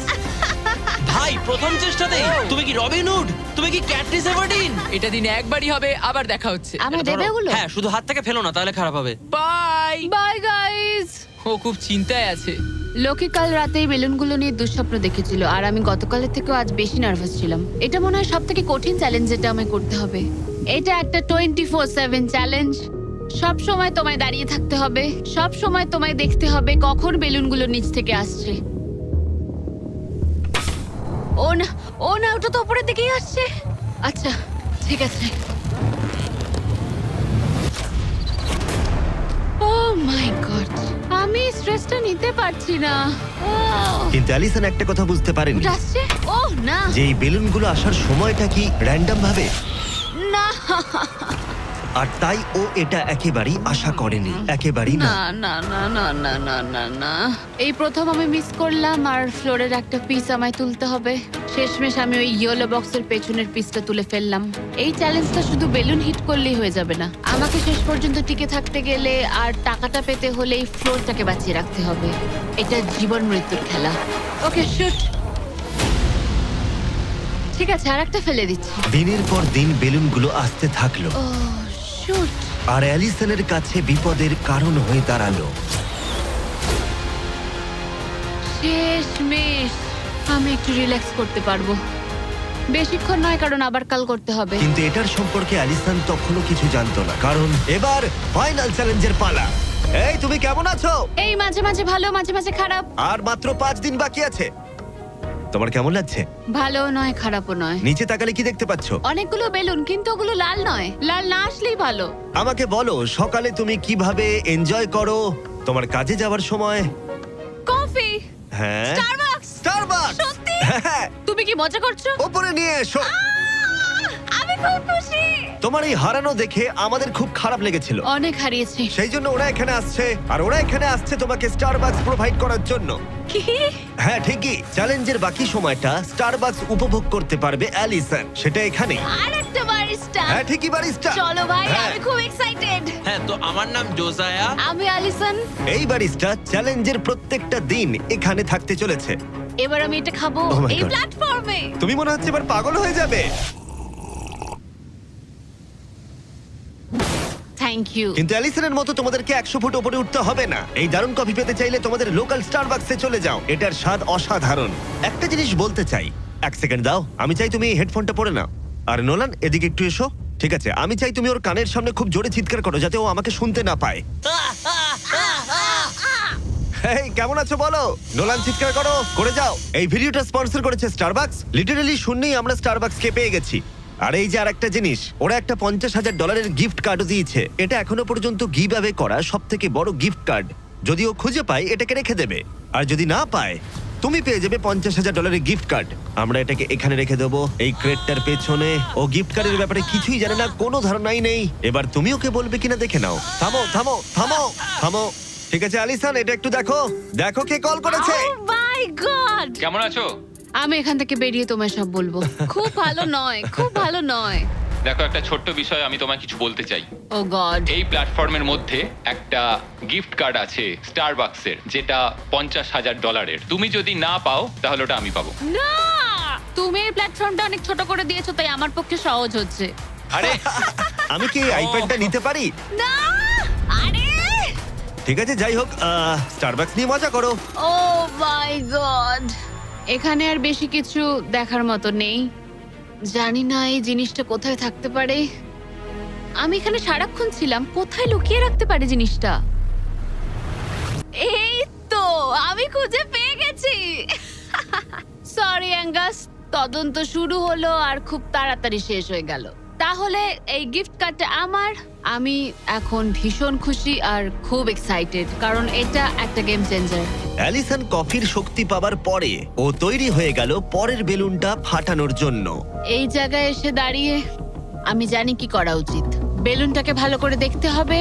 ভাই, প্রথম চেষ্টাতেই তুমি কি রবিন হুড? তুমি কি ক্যাটরিস এভারডিন? এটা দিনে একবারই হবে, আবার দেখা হচ্ছে। আমার এটা ধরো। দেবে ওগুলো? হ্যাঁ, শুধু হাত থেকে ফেলো না, তাহলে খারাপ হবে। বাই। Bye guys. ও খুব চিন্তায় আছে। লোকে কাল রাতেই বেলুনগুলো নিয়ে দুঃস্বপ্ন দেখেছিল, আর আমি গতকালের থেকেও আজ বেশি নার্ভাস ছিলাম। এটা মনে হয় সব থেকে কঠিন চ্যালেঞ্জ যেটা আমায় করতে হবে। এটা একটা 24/7 চ্যালেঞ্জ। সব সময় তোমায় দাঁড়িয়ে থাকতে হবে। সব সময় তোমায় দেখতে হবে কখন বেলুনগুলো নিচ থেকে আসছে। ও না, ও না, ওটা তো উপরের দিকেই আসছে। আচ্ছা, ঠিক আছে। ও মাই গড, আমি স্ট্রেসটা নিতে পারছি না। কিন্তু অ্যালিসন একটা কথা বুঝতে পারেনি, ওটা আসছে? ও না, যে এই বেলুনগুলো আসার সময়টা কি র্যান্ডম ভাবে। না, আর তাই ও এটা একেবারেই আশা করেনি, একেবারেই না। না না না না না না না না, এই প্রথম আমি মিস করলাম আর ফ্লোরের একটা পিস আমায় তুলতে হবে। শেষমেশ আমি ওই ইয়েলো বক্সের পেছনের পিসটা তুলে ফেললাম। এই চ্যালেঞ্জটা শুধু বেলুন হিট করলেই হয়ে যাবে না, আমাকে শেষ পর্যন্ত টিকে থাকতে গেলে আর টাকাটা পেতে হলে এই ফ্লোরটাকে বাঁচিয়ে রাখতে হবে। এটা জীবন মৃত্যুর খেলা। ওকে শুট। ঠিক আছে, আর একটা ফেলে দিচ্ছি। দিনের পর দিন বেলুনগুলো আসতে থাকলো ও শুট। আর অ্যালিসনের কাছে বিপদের কারণ হয়ে দাঁড়ালো। শেষমেশ আমি একটু রিল্যাক্স করতে পারবো। বেশিক্ষণ নয়, কারণ আবার কাল করতে হবে। কিন্তু এটার সম্পর্কে অ্যালিসন তখনও কিছু জানতো না, কারণ এবার ফাইনাল চ্যালেঞ্জের পালা। এই তুমি কেমন আছো? এই মাঝে মাঝে ভালো, মাঝে মাঝে খারাপ। আর মাত্র 5 দিন বাকি আছে। তোমার কেমন লাগছে? ভালো নয়, খারাপও নয়। নিচে তাকালে কি দেখতে পাচ্ছ? অনেকগুলো বেলুন, কিন্তু ওগুলো লাল নয়। লাল না আসলেই ভালো। আমাকে বলো, সকালে তুমি কিভাবে এনজয় করো তোমার কাজে যাওয়ার সময়? কফি। হ্যাঁ, স্টারবাকস। স্টারবাকস। সত্যি? হ্যাঁ, তুমি কি মজা করছো? ওপরে নিয়ে এসো। আমি খুব খুশি। তোমার এই হারানো দেখে আমাদের খুব খারাপ লেগেছিল, অনেক হারিয়েছি। সেই জন্য ওরা এখানে আসছে, আর ওরা এখানে আসছে তোমাকে স্টারবাকস প্রোভাইড করার জন্য। কি? হ্যাঁ ঠিকই, চ্যালেঞ্জের বাকি সময়টা স্টারবাকস উপভোগ করতে পারবে অ্যালিসন, সেটা এখানে। আর একটা বারিস্টা। হ্যাঁ ঠিকই, বারিস্টা। চলো ভাই, হ্যাঁ। আমি খুব এক্সাইটেড। হ্যাঁ, তো আমার নাম জোজায়া। আমি অ্যালিসন। এই বারিস্টা চ্যালেঞ্জের প্রত্যেকটা দিন এখানে থাকতে চলেছে। এবার আমি এটা খাবো Oh my এই God. প্ল্যাটফর্মে। তুমি মনে হচ্ছে এবার পাগল হয়ে যাবে। Thank you. কিন্তু অ্যালিসনের মতো তোমাদেরকে 100 ফুট উপরে উঠতে হবে না। এই দারুণ কফি পেতে চাইলে তোমাদের লোকাল স্টারবাকসে চলে যাও, এটার স্বাদ অসাধারণ। একটা জিনিস বলতে চাই, 1 সেকেন্ড দাও। আমি চাই তুমি এই হেডফোনটা পরে নাও। আর নোলান, এদিকে একটু এসো। ঠিক আছে, আমি চাই তুমি ওর কানের সামনে খুব জোরে চিৎকার করো, যাতে ও আমাকে শুনতে না পায়। এই কেমন আছো বলো? নোলান, চিৎকার করো, করে যাও। এই ভিডিওটা স্পন্সর করেছে স্টারবাকস। লিটারালি শূন্যেই আমরা স্টারবাকসকে পেয়ে গেছি। আর এই যে আরেকটা জিনিস, ওরা একটা $50,000 গিফট কার্ডও দিয়েছে। এটা এখনো পর্যন্ত গিভ অ্যাওয়ে করা সব থেকে বড় গিফট কার্ড। যদি ও খুঁজে পায়, এটাকে রেখে দেবে, আর যদি না পায়, তুমি পেয়ে যাবে $50,000 গিফট কার্ড। আমরা এটাকে এখানে রেখে দেবো, এই ক্রেটটার পেছনে। ও গিফট কার্ডের ব্যাপারে কিছুই জানে না, কোনো ধারণাই নেই। এবার তুমি ওকে বলবে কিনা দেখে নাও। থামো থামো থামো থামো। ঠিক আছে অ্যালিসন, এটা একটু দেখো, দেখো কে কল করেছে। ও মাই গড। কেমন আছো? আমি এখান থেকে বেরিয়ে তোমায় সব বলবো। খুব ভালো নয়, খুব ভালো নয়। দেখো, একটা ছোট্ট বিষয় আমি তোমায় কিছু বলতে চাই। ও গড। এই প্ল্যাটফর্মের মধ্যে একটা গিফট কার্ড আছে স্টারবাকসের, যেটা $50,000। তুমি যদি না পাও, তাহলে ওটা আমি পাবো। না, তুমি এই প্ল্যাটফর্মটা অনেক ছোট করে দিয়েছো, তাই আমার পক্ষে সহজ হচ্ছে। আরে আমি কি এই আইপ্যাডটা নিতে পারি? না, আরে ঠিক আছে, যাই হোক, স্টারবাকস নিয়ে মজা করো। ও মাই গড। এখানে আর বেশি কিছু দেখার মতো নেই। জানি না এই জিনিসটা কোথায় থাকতে পারে। আমি এখানে সারাক্ষণ ছিলাম, কোথায় লুকিয়ে রাখতে পারে জিনিসটা? এই তো, আমি খুঁজে পেয়ে গেছি। সরি অ্যাঙ্গাস, তদন্ত শুরু হলো আর খুব তাড়াতাড়ি শেষ হয়ে গেল। তাহলে এই গিফট কার্ডটা আমার। আমি এখন ভীষণ খুশি আর খুব এক্সাইটেড, কারণ এটা একটা গেম চেঞ্জার। অ্যালিসন কফির শক্তি পাবার পরে ও তৈরি হয়ে গেল পরের বেলুনটা ফাটানোর জন্য। এই জায়গায় এসে দাঁড়িয়ে আমি জানি কি করা উচিত। বেলুনটাকে ভালো করে দেখতে হবে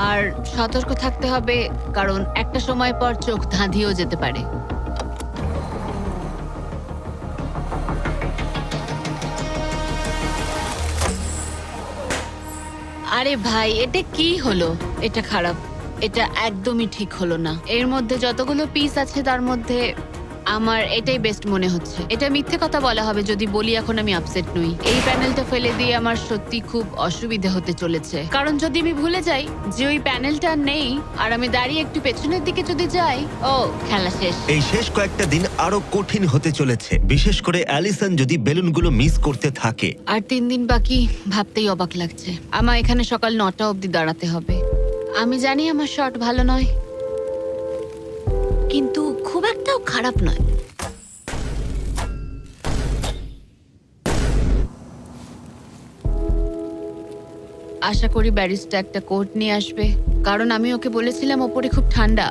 আর সতর্ক থাকতে হবে, কারণ একটা সময় পর চোখ ধাঁধিয়েও যেতে পারে। আরে ভাই, এটা কি হলো? এটা খারাপ, এটা একদমই ঠিক হলো না। এর মধ্যে যতগুলো পিস আছে তার মধ্যে আমার এটাই বেস্ট মনে হচ্ছে। এটা মিথ্যে কথা বলা হবে যদি বলি এখন আমি আপসেট নই। এই প্যানেলটা ফেলে দিয়ে আমার সত্যি খুব অসুবিধা হতে চলেছে, কারণ যদি আমি ভুলে যাই যে ওই প্যানেলটা নেই আর আমি দাঁড়িয়ে একটু পেছনের দিকে যদি যাই, ও খেলা শেষ। এই শেষ কয়েকটা দিন আরো কঠিন হতে চলেছে, বিশেষ করে অ্যালিসন যদি বেলুনগুলো মিস করতে থাকে। আর 3 দিন বাকি, ভাবতেই অবাক লাগছে। আমার এখানে সকাল 9টা অবধি দাঁড়াতে হবে। আমি জানি আমার শট ভালো নয়, কিন্তু খুব একটাও খারাপ নয়। আশা করি ব্যারিস্টা একটা কোট নিয়ে আসবে, কারণ আমি ওকে বলেছিলাম ওপরে খুব ঠান্ডা।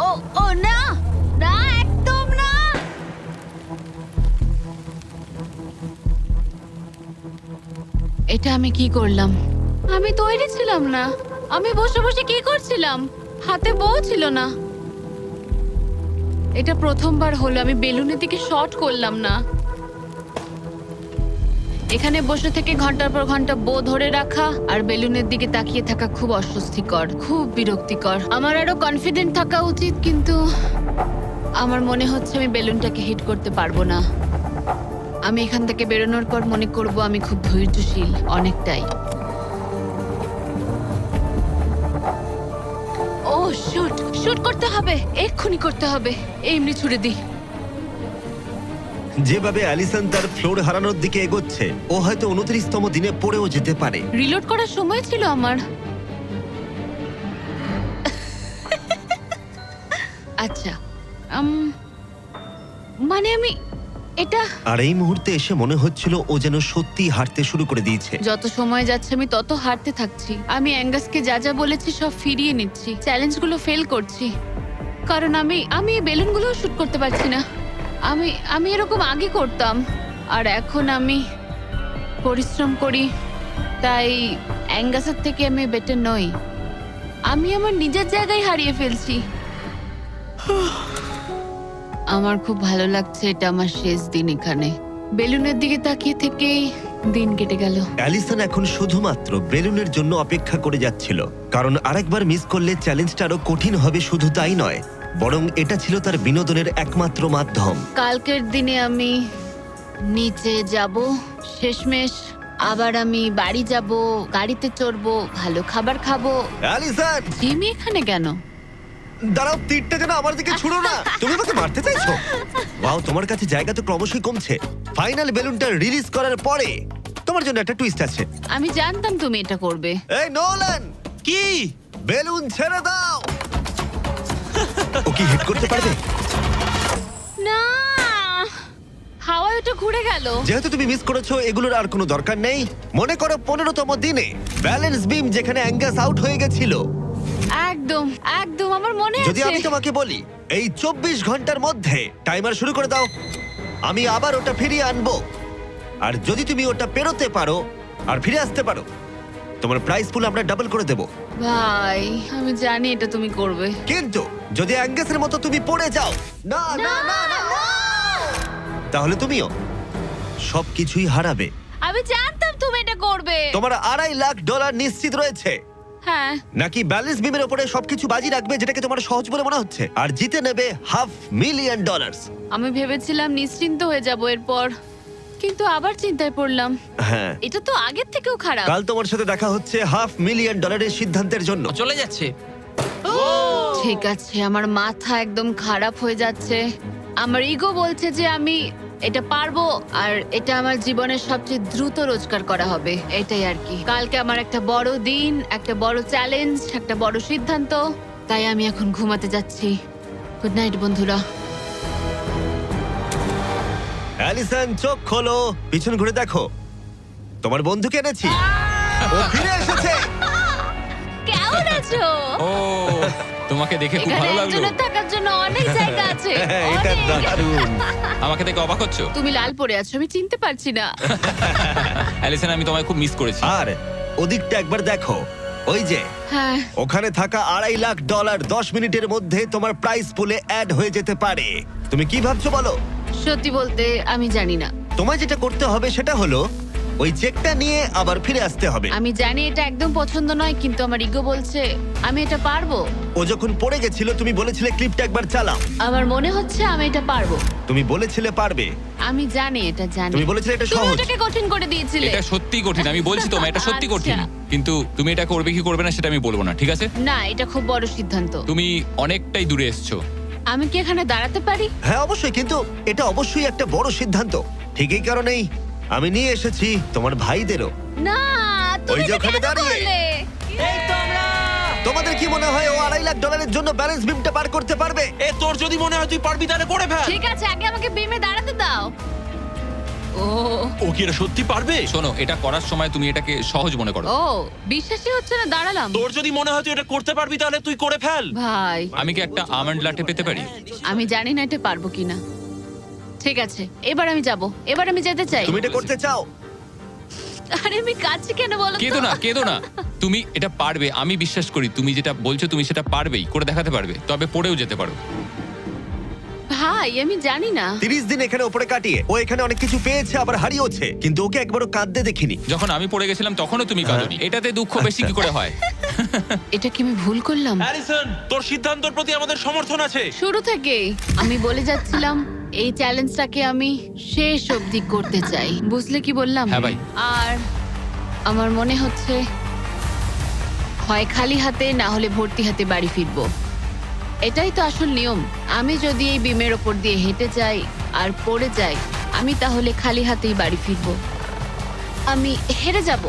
ও ও না, না একদম না। এটা আমি কি করলাম? আমি তৈরি ছিলাম না। আমি বসে বসে কি করছিলাম? হাতে বউ ছিল না। এটা প্রথমবার হলো আমি বেলুনের দিকে শট করলাম না। এখানে বসে থেকে ঘন্টার পর ঘন্টা বো ধরে রাখা আর বেলুনের দিকে তাকিয়ে থাকা খুব অস্বস্তিকর, খুব বিরক্তিকর। আমার আরো কনফিডেন্ট থাকা উচিত, কিন্তু আমার মনে হচ্ছে আমি বেলুনটাকে হিট করতে পারবো না। আমি এখান থেকে বেরোনোর পর মনে করব আমি খুব ধৈর্যশীল, অনেকটাই। ও শুট শুট করতে হবে, এক্ষুনি করতে হবে। এমনি ছুড়ে দিই। যেভাবে অ্যালিসন তার ফ্লোর হারানোর দিকে এগোচ্ছে, ও হয়তো 29তম দিনে পড়েও যেতে পারে। রিলোড করার সময় ছিল আমার। আচ্ছা, মানে আমি এটা আর এই মুহূর্তে এসে মনে হচ্ছিল ও যেন সত্যি হাঁটতে শুরু করে দিয়েছে। যত সময় যাচ্ছে আমি তত হারতে থাকছি। আমি অ্যাঙ্গাসকে যা যা বলেছি সব ফিরিয়ে নিচ্ছি, চ্যালেঞ্জগুলো ফেল করছি, কারণ আমি এই বেলুনগুলো শুট করতে পারছি না। আমি এরকম আগে করতাম, আর এখন আমি পরিশ্রম করি, তাই অ্যাঙ্গাসের থেকে আমি বেটার নই। আমি আমার নিজের জায়গায় হারিয়ে ফেলছি। আমার খুব ভালো লাগছে, এটা আমার শেষ দিন এখানে। বেলুনের দিকে তাকিয়ে থেকেই দিন কেটে গেল। অ্যালিসন এখন শুধুমাত্র বেলুনের জন্য অপেক্ষা করে যাচ্ছিল, কারণ আরেকবার মিস করলে চ্যালেঞ্জটা আরো কঠিন হবে। শুধু তাই নয়, বরং এটা ছিল তার বিনোদনের একমাত্র মাধ্যম। কালকের দিনে আমি নিচে যাব, শেষমেশ আবার আমি বাড়ি যাব, গাড়িতে চড়বো, ভালো খাবার খাবো। অ্যালিসন, জিমি এখানে কেন? দাঁড়াও, তীরটা যেন আমার দিকে ছুড়ো না। তুমি আমাকে মারতে চাইছো? ওয়াও, তোমার কাছে জায়গা তো ক্রমশই কমছে। ফাইনাল বেলুনটা রিলিজ করার পরে তোমার জন্য একটা টুইস্ট আছে। আমি জানতাম তুমি এটা করবে। এই নোলান, কি? বেলুন ছেড়ে দাও। ও কি হিট করতে পারবে? না, হাওয়ায় ওটা ঘুরে গেল। যেহেতু তুমি মিস করেছো, এগুলোর আর কোনো দরকার নেই। মনে করো 15তম দিনে ব্যালেন্স বিম যেখানে অ্যাঙ্গাস আউট হয়ে গেছিল। একদম একদম আমার মনে যদি আমি আছে। তোমাকে বলি এই 24 ঘন্টার মধ্যে টাইমার শুরু করে দাও, আমি আবার ওটা ফিরিয়ে আনবো। আর যদি তুমি ওটা পেরোতে পারো আর ফিরে আসতে পারো, তোমার প্রাইস পুল আমরা ডাবল করে দেব। ভাই, আমি জানি এটা তুমি করবে। কিন্তু যদি অ্যাঙ্গাসের মতো তুমি পড়ে যাও, না না না না, তাহলে তুমিও সবকিছুই হারাবে। আমি জানতাম তুমি এটা করবে। তোমার $2.5 লাখ নিশ্চিত রয়েছে। হ্যাঁ, নাকি ব্যালেন্স বিমের উপরে সবকিছু বাজি রাখবে, যেটাকে তোমার সহজ বলে মনে হচ্ছে, আর জিতে নেবে $500,000? আমি ভেবেছিলাম নিশ্চিন্ত হয়ে যাব এরপর, কিন্তু আবার চিন্তায় পড়লাম। হ্যাঁ, এটা তো আগের থেকেও খারাপ। কাল তোমার সাথে দেখা হচ্ছে $500,000 সিদ্ধান্তের জন্য। চলে যাচ্ছে। ঠিক আছে, আমার মাথা একদম খারাপ হয়ে যাচ্ছে। আমার ইগো বলছে যে আমি এটা পারবো, আর এটা আমার জীবনের সবচেয়ে দ্রুত রোজগার করা হবে। এটাই আর কি। কালকে আমার একটা বড় দিন, একটা বড় চ্যালেঞ্জ, একটা বড় সিদ্ধান্ত। তাই আমি এখন ঘুমাতে যাচ্ছি। গুড নাইট বন্ধুরা। অ্যালিসন, চোখ খোলো, পিছন ঘুরে দেখো, তোমার বন্ধুকে এনেছি। ও ফিরে এসেছে। কেমন আছো? ও, তোমাকে দেখে খুব এখানে ভালো লাগলো। একজনের থাকার জন্য অনেক জায়গা আছে। হ্যাঁ, এটা অনেক। দারুণ। আমাকে দেখে অবাক হচ্ছ? তুমি লাল পরে আছো, আমি চিনতে পারছি না। অ্যালিসন, আমি তোমায় খুব মিস করেছি। আর ওদিকটা একবার দেখো, ওই যে হ্যাঁ, ওখানে থাকা $2.5 লাখ 10 মিনিটের মধ্যে তোমার প্রাইস পুলে অ্যাড হয়ে যেতে পারে। তুমি কি ভাবছো বলো? সত্যি বলতে আমি জানি না। তোমায় যেটা করতে হবে সেটা হলো ওই চেকটা নিয়ে আবার ফিরে আসতে হবে। আমি জানি এটা একদম পছন্দ নয়, কিন্তু আমার ইগো বলছে আমি এটা পারবো। ও যখন পড়ে গেছিল তুমি বলেছিলে ক্লিপটা একবার চালাও। আমার মনে হচ্ছে আমি এটা পারবো। তুমি বলেছিলে পারবে। আমি জানি এটা জানি। তুমি বলেছিলে এটা তুমি সহজ। ওটাকে কঠিন করে দিয়েছিলে। এটা সত্যি কঠিন, আমি বলছি তোমায় এটা সত্যি কঠিন। আচ্ছা। কিন্তু তুমি এটা করবে কি করবে না সেটা আমি বলবো না, ঠিক আছে? না, এটা খুব বড় সিদ্ধান্ত। তুমি অনেকটাই দূরে এসছো। আমি কি এখানে দাঁড়াতে পারি? হ্যাঁ অবশ্যই, কিন্তু এটা অবশ্যই একটা বড় সিদ্ধান্ত। ঠিক এই কারণেই আমি নিয়ে এসেছি তোমার ভাইদেরও। না, তুমি ওই যে এটা ওখানে কেন দাঁড়িয়ে। করলে? তোমাদের কি মনে হয় ও $2.5 লাখ জন্য ব্যালেন্স বিমটা পার করতে পারবে? এ তোর যদি মনে হয় তুই পারবি তাহলে করে ফেল। ঠিক আছে, আগে আমাকে বিমে দাঁড়াতে দাও। ও ও কি এটা সত্যি পারবে? শোনো, এটা করার সময় তুমি এটাকে সহজ মনে করো। ও বিশ্বাসই হচ্ছে না, দাঁড়ালাম। তোর যদি মনে হয় তুই এটা করতে পারবি তাহলে তুই করে ফেল। ভাই, আমি কি একটা আমন্ড লাটে পেতে পারি? আমি জানি না এটা পারবো কিনা। ঠিক আছে, এবার আমি যাব, এবার আমি যেতে চাই। তুমি এটা করতে চাও? আরে আমি কাছে কেন বলো তো? কেঁদো না তুমি এটা পারবে, আমি বিশ্বাস করি তুমি যেটা বলছো তুমি সেটা পারবেই, করে দেখাতে পারবে, তবে পড়েও যেতে পারো। ভাই আমি জানি না। 30 দিন এখানে উপরে কাটিয়ে ও এখানে অনেক কিছু পেয়েছে আবার হারিয়েছে, কিন্তু ওকে একবারও কাঁদতে দেখিনি। যখন আমি পড়ে গেছিলাম তখনও তুমি কাঁদোনি, এটাতে দুঃখ বেশি কি করে হয়? এটা কি আমি ভুল করলাম? হ্যারিসন, তোর সিদ্ধান্তের প্রতি আমাদের সমর্থন আছে। শুরু থেকেই আমি বলে যাচ্ছিলাম এই চ্যালেঞ্জটাকে আমি শেষ অবধি করতে চাই, বুঝলে কি বললাম? হ্যাঁ ভাই। আর আমার মনে হচ্ছে হয় খালি হাতে না হলে ভর্তি হাতে বাড়ি ফিরবো। এটাই তো আসল নিয়ম। আমি যদি এই বিমের ওপর দিয়ে হেঁটে যাই আর পড়ে যাই, আমি তাহলে খালি হাতেই বাড়ি ফিরবো। আমি হেরে যাব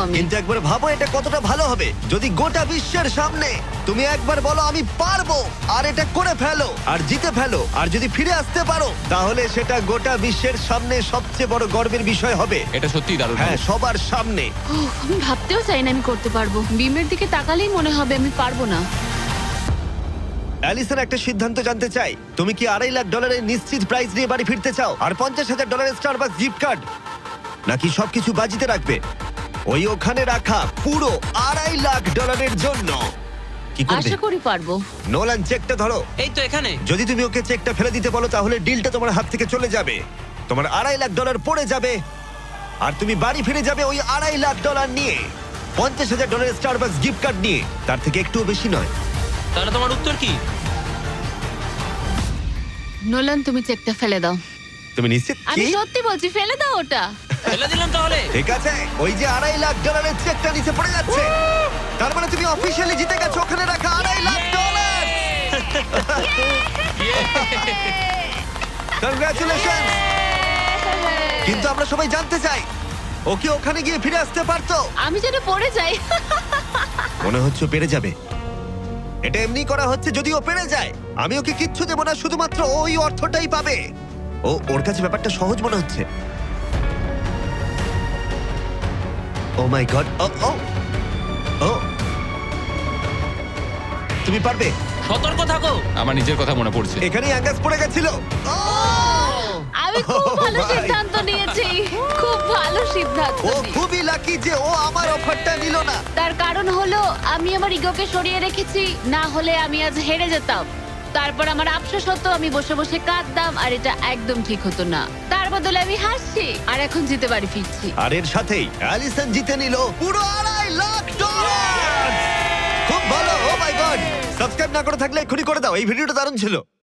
আমি। কিন্তু একবার ভাবো এটা কতটা ভালো হবে যদি গোটা বিশ্বের সামনে তুমি একবার বলো আমি পারবো, আর এটা করে ফেলো আর জিতে ফেলো, আর যদি ফিরে আসতে পারো তাহলে সেটা গোটা বিশ্বের সামনে সবচেয়ে বড় গর্বের বিষয় হবে। এটা সত্যিই দারুণ। হ্যাঁ, সবার সামনে। উফ, আমি ভাবতেও চাই না আমি করতে পারবো। বিমের দিকে তাকালেই মনে হবে আমি পারবো না। অ্যালিসন একটা সিদ্ধান্ত জানতে চাই, তুমি কি $2.5 লাখ নিশ্চিত প্রাইজ নিয়ে বাড়ি ফিরতে চাও আর $50,000 স্টারবাকস গিফট কার্ড, নাকি সবকিছু বাজিতে রাখবে ওই ওখানে রাখা পুরো $2.5 লাখ জন্য? কি করবে? আশা করি পারবো। নোলান, চেকটা ধরো। এই তো এখানে। যদি তুমি ওকে চেকটা ফেলে দিতে বলো তাহলে ডিলটা তোমার হাত থেকে চলে যাবে, তোমার $2.5 লাখ পড়ে যাবে, আর তুমি বাড়ি ফিরে যাবে ওই $2.5 লাখ নিয়ে, $50,000 স্টারবাকস গিফট কার্ড নিয়ে, তার থেকে একটুও বেশি নয়। তাহলে তোমার উত্তর কি? নোলান তুমি চেকটা ফেলে দাও। তুমি নিশ্চিত? আমি কি? সত্যি বলছি, ফেলে দাও ওটা। ফেলে দিলাম তাহলে। ঠিক আছে, ওই যে $2.5 লাখ চেকটা নিচে পড়ে যাচ্ছে, তার মানে তুমি অফিসিয়ালি জিতে গেছো ওখানে রাখা $2.5 লাখ। কংগ্রাচুলেশন। কিন্তু আমরা সবাই জানতে চাই ও কি ওখানে গিয়ে ফিরে আসতে পারতো? আমি যেন পড়ে যাই। মনে হচ্ছে ও পেরে যাবে। এটা এমনি করা হচ্ছে যদি ও পেরে যায়। আমি ওকে কিচ্ছু দেবো না, শুধুমাত্র ওই অর্থটাই পাবে। ওর কাছে ব্যাপারটা সহজ মনে হচ্ছে। ও মাই গড। ও ও ও তুমি পারবে। সতর্ক থাকো। আমার নিজের কথা মনে পড়ছে। এখানেই অ্যাঙ্গাস পড়ে গেছিল। আমি খুব ভালো ভাই। সিদ্ধান্ত নিয়েছি, খুব ভালো সিদ্ধান্ত ও নিয়েছি। খুবই লাকি যে ও আমার অফারটা নিল না। তার কারণ হলো আমি আমার ইগোকে সরিয়ে রেখেছি, না হলে আমি আজ হেরে যেতাম। তারপর আমার আফসোস হতো, আমি বসে বসে কাঁদতাম, আর এটা একদম ঠিক হতো না। তার বদলে আমি হাসছি, আর এখন জিতে বাড়ি ফিরছি। আর এর সাথেই অ্যালিসন জিতে নিল পুরো $2.5 লাখ। খুব ভালো। ও মাই গড। সাবস্ক্রাইব না করে থাকলে এক্ষুনি করে দাও, এই ভিডিওটা দারুণ ছিল।